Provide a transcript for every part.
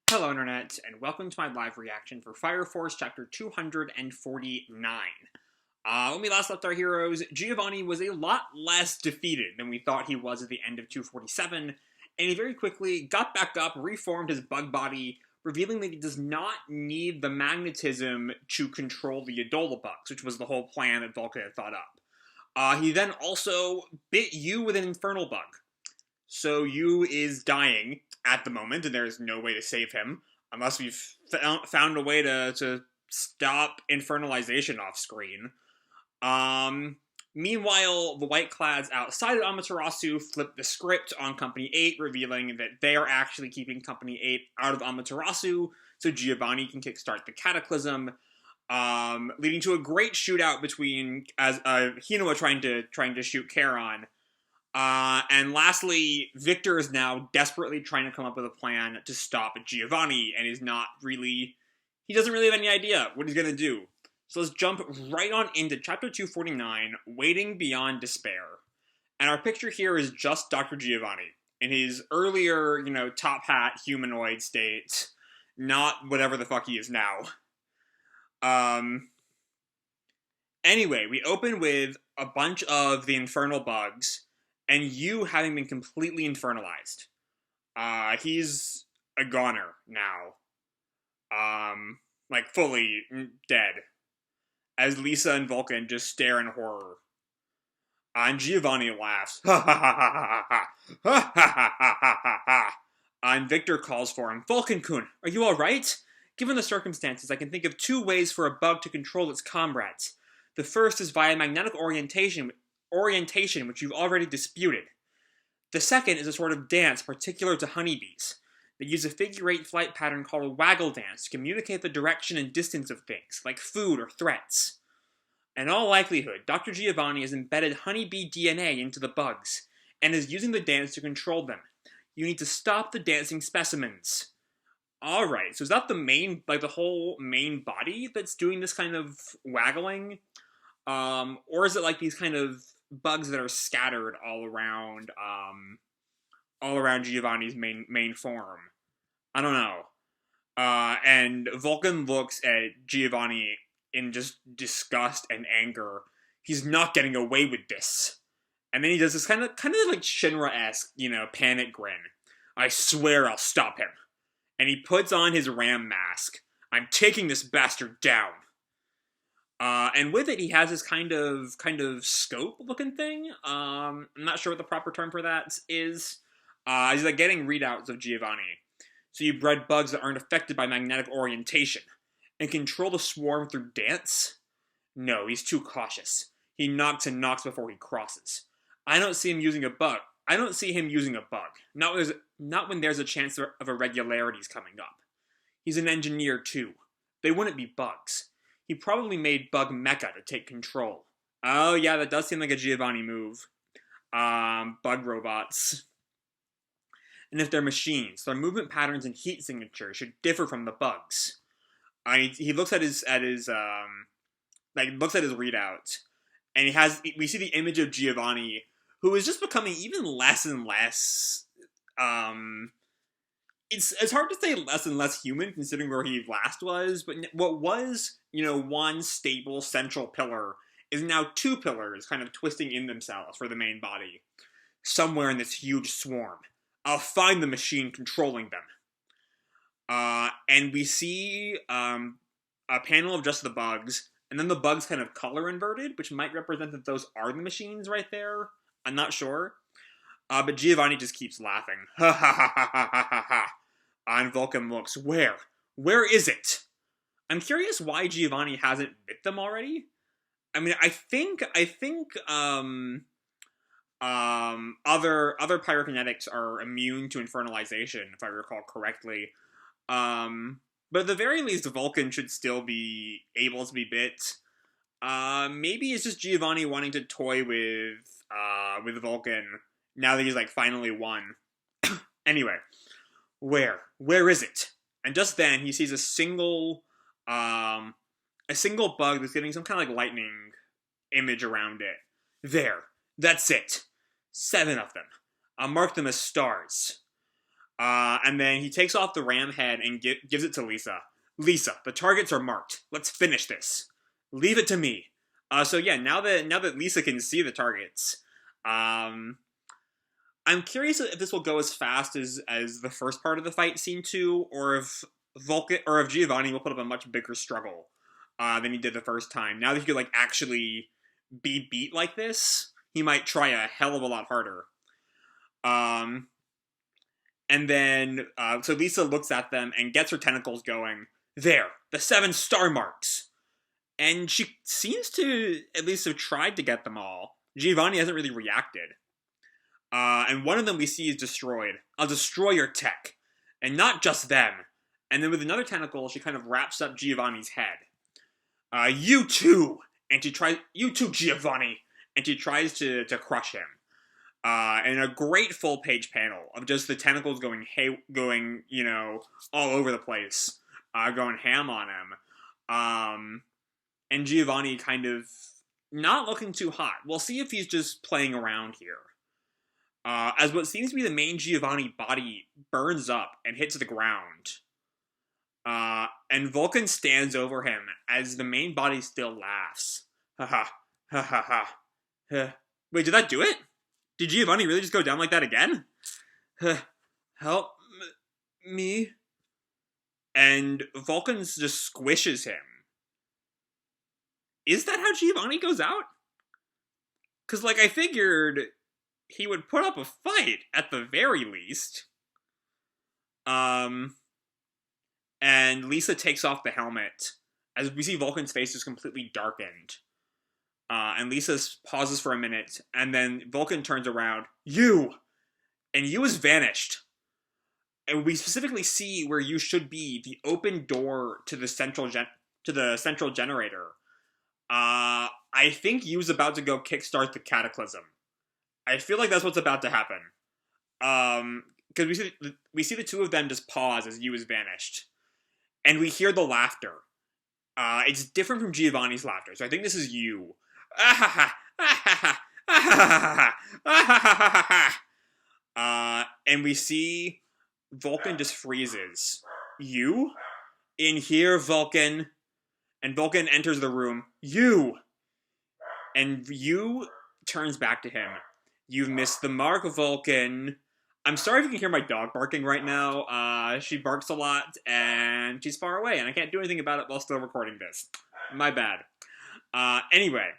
Hello, Internet, and welcome to my live reaction for Fire Force Chapter 249. When we last left our heroes, Giovanni was a lot less defeated than we thought he was at the end of 247, and he very quickly got back up, reformed his bug body, revealing that he does not need the magnetism to control the Adola bugs, which was the whole plan that Vulcan had thought up. He then also bit Yu with an infernal bug. So Yu is dying at the moment, and there's no way to save him, unless we've found a way to stop infernalization off screen. Meanwhile, the Whiteclads outside of Amaterasu flip the script on Company 8, revealing that they are actually keeping Company 8 out of Amaterasu, so Giovanni can kickstart the Cataclysm, leading to a great shootout between Hinoa trying to shoot Charon. And lastly, Victor is now desperately trying to come up with a plan to stop Giovanni, and he doesn't really have any idea what he's going to do. So let's jump right on into Chapter 249, Waiting Beyond Despair. And our picture here is just Dr. Giovanni, in his earlier, top hat humanoid state, not whatever the fuck he is now. Anyway, we open with a bunch of the infernal bugs, and Yu having been completely infernalized. He's a goner now. Like fully dead. As Lisa and Vulcan just stare in horror. And Giovanni laughs. Ha ha ha ha ha ha ha ha ha ha ha. And Victor calls for him. Vulcan-kun, are you alright? Given the circumstances, I can think of two ways for a bug to control its comrades. The first is via magnetic orientation, which you've already disputed. The second is a sort of dance particular to honeybees. They use a figure-8 flight pattern called a waggle dance to communicate the direction and distance of things, like food or threats. In all likelihood, Dr. Giovanni has embedded honeybee DNA into the bugs, and is using the dance to control them. You need to stop the dancing specimens. Alright, so is that the whole main body that's doing this kind of waggling? Or is it like these kind of bugs that are scattered all around Giovanni's main form? I don't know. And Vulcan looks at Giovanni in just disgust and anger. He's not getting away with this. And then he does this kind of like Shinra-esque, panic grin. I swear I'll stop him. And he puts on his ram mask. I'm taking this bastard down. And with it, he has this kind of scope-looking thing. I'm not sure what the proper term for that is. He's like getting readouts of Giovanni. So you bred bugs that aren't affected by magnetic orientation. And control the swarm through dance? No, he's too cautious. He knocks and knocks before he crosses. I don't see him using a bug. Not when there's a chance of irregularities coming up. He's an engineer, too. They wouldn't be bugs. He probably made Bug Mecha to take control. Oh yeah, that does seem like a Giovanni move. Bug robots. And if they're machines, their movement patterns and heat signature should differ from the bugs. He looks at his readout, and we see the image of Giovanni, who is just becoming even less and less. It's hard to say less and less human considering where he last was, but what was, one stable central pillar is now two pillars kind of twisting in themselves for the main body. Somewhere in this huge swarm. I'll find the machine controlling them. And we see a panel of just the bugs, and then the bugs kind of color inverted, which might represent that those are the machines right there. I'm not sure. But Giovanni just keeps laughing. Ha ha ha ha ha ha ha ha. And Vulcan looks. Where? Where is it? I'm curious why Giovanni hasn't bit them already. I mean, I think other pyrokinetics are immune to infernalization, if I recall correctly. But at the very least, Vulcan should still be able to be bit. Maybe it's just Giovanni wanting to toy with Vulcan now that he's finally won. Anyway, where is it? And just then he sees a single bug that's getting some kind of lightning image around it. There, that's it. 7 of them. I'll mark them as stars. And then he takes off the ram head and gives it to Lisa. Lisa, the targets are marked. Let's finish this. Leave it to me. So yeah, now that Lisa can see the targets, I'm curious if this will go as fast as the first part of the fight seemed to, or if Giovanni will put up a much bigger struggle than he did the first time. Now that he could like actually be beat like this, he might try a hell of a lot harder. And then so Lisa looks at them and gets her tentacles going. There, the 7 star marks. And she seems to at least have tried to get them all. Giovanni hasn't really reacted. And one of them we see is destroyed. I'll destroy your tech. And not just them. And then with another tentacle, she kind of wraps up Giovanni's head. You too! You too, Giovanni! And she tries to crush him. And a great full page panel of just the tentacles going, all over the place. Going ham on him. And Giovanni kind of not looking too hot. We'll see if he's just playing around here. As what seems to be the main Giovanni body burns up and hits the ground. And Vulcan stands over him as the main body still laughs. Ha ha. Ha ha ha. Wait, did that do it? Did Giovanni really just go down like that again? Help me. And Vulcan just squishes him. Is that how Giovanni goes out? Because, I figured he would put up a fight, at the very least. And Lisa takes off the helmet, as we see Vulcan's face is completely darkened. And Lisa pauses for a minute, and then Vulcan turns around. You! And you has vanished. And we specifically see where you should be, the open door to the central generator. I think Yu's about to go kickstart the Cataclysm. I feel like that's what's about to happen. Because we see the two of them just pause as Yu has vanished. And we hear the laughter. It's different from Giovanni's laughter, so I think this is Yu. And we see Vulcan just freezes. You? In here, Vulcan. And Vulcan enters the room. You! And Yu turns back to him. You've missed the mark, Vulcan. I'm sorry if you can hear my dog barking right now. She barks a lot, and she's far away, and I can't do anything about it while still recording this. My bad. Anyway,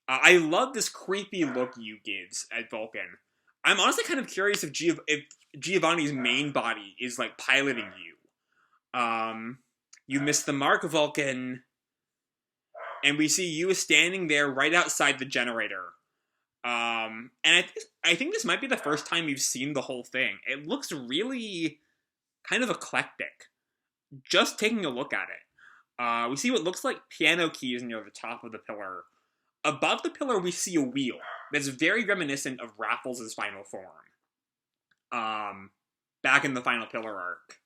I love this creepy look Yu gives at Vulcan. I'm honestly kind of curious if Giovanni's main body is, piloting Yu. You missed the mark, Vulcan. And we see Yu standing there right outside the generator. And I think this might be the first time we've seen the whole thing. It looks really kind of eclectic. Just taking a look at it. We see what looks like piano keys near the top of the pillar. Above the pillar, we see a wheel that's very reminiscent of Raffles' final form. Back in the final pillar arc.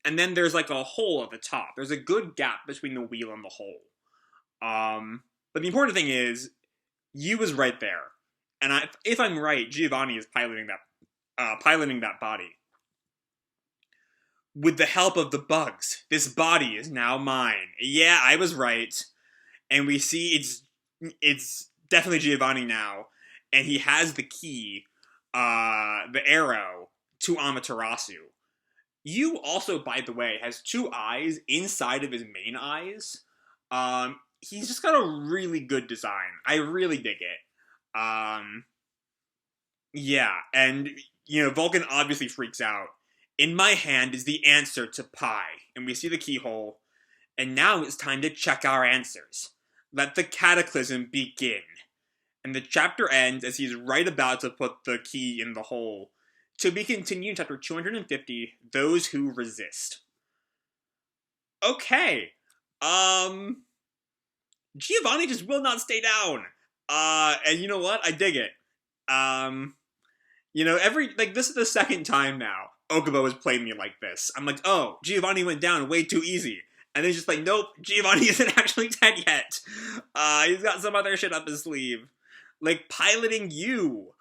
And then there's a hole at the top. There's a good gap between the wheel and the hole. But the important thing is, Yu is right there. And if I'm right, Giovanni is piloting that body. With the help of the bugs, this body is now mine. Yeah, I was right. And we see it's definitely Giovanni now. And he has the key, the arrow, to Amaterasu. Yu also, by the way, has 2 eyes inside of his main eyes. He's just got a really good design. I really dig it. Yeah, and, Vulcan obviously freaks out. In my hand is the answer to pi. And we see the keyhole. And now it's time to check our answers. Let the cataclysm begin. And the chapter ends as he's right about to put the key in the hole. To be continued in chapter 250, Those Who Resist. Okay. Giovanni just will not stay down. And you know what? I dig it. This is the second time now Okubo has played me like this. I'm like, oh, Giovanni went down way too easy. And then he's just nope, Giovanni isn't actually dead yet. He's got some other shit up his sleeve. Piloting Yu.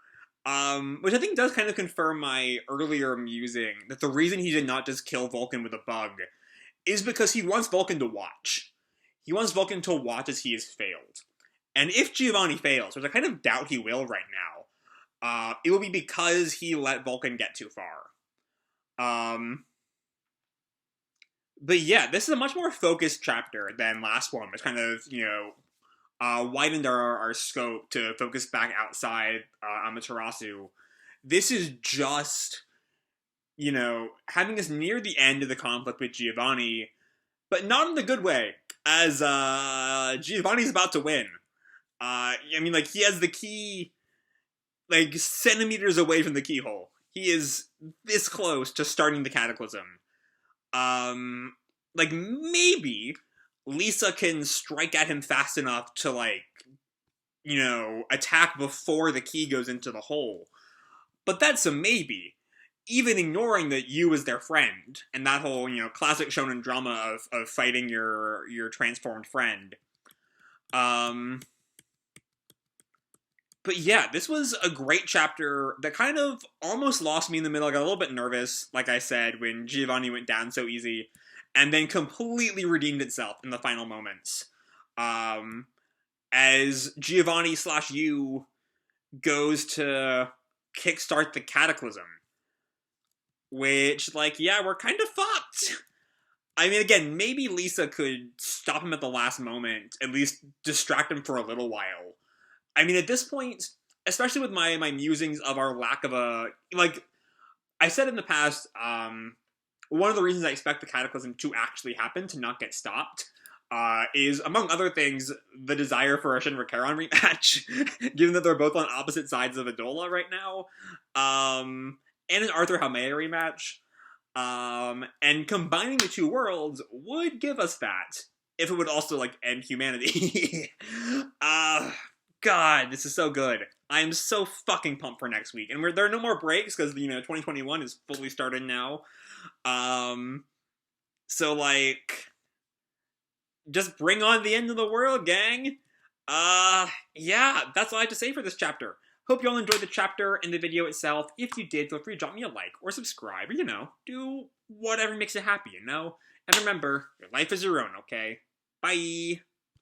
Which I think does kind of confirm my earlier musing that the reason he did not just kill Vulcan with a bug is because he wants Vulcan to watch. He wants Vulcan to watch as he has failed. And if Giovanni fails, which I kind of doubt he will right now, it will be because he let Vulcan get too far. But yeah, this is a much more focused chapter than last one, which kind of, widened our scope to focus back outside Amaterasu. This is just, having us near the end of the conflict with Giovanni, but not in the good way, as Giovanni's about to win. He has the key, centimeters away from the keyhole. He is this close to starting the Cataclysm. Maybe Lisa can strike at him fast enough to, attack before the key goes into the hole. But that's a maybe. Even ignoring that Yu is their friend, and that whole, classic shonen drama of fighting your transformed friend. But yeah, this was a great chapter that kind of almost lost me in the middle. I got a little bit nervous, like I said, when Giovanni went down so easy, and then completely redeemed itself in the final moments. As Giovanni/Yu goes to kickstart the Cataclysm. Which, we're kind of fucked. Again, maybe Lisa could stop him at the last moment, at least distract him for a little while. At this point, especially with my musings of our lack of I said in the past, one of the reasons I expect the Cataclysm to actually happen, to not get stopped, is, among other things, the desire for a Shinra Charon rematch, given that they're both on opposite sides of Adola right now, and an Arthur Haumea rematch, and combining the two worlds would give us that, if it would also, end humanity. God, this is so good. I am so fucking pumped for next week. And there are no more breaks, because, 2021 is fully started now. Just bring on the end of the world, gang. Yeah, that's all I have to say for this chapter. Hope you all enjoyed the chapter and the video itself. If you did, feel free to drop me a like or subscribe, or, do whatever makes you happy, And remember, your life is your own, okay? Bye!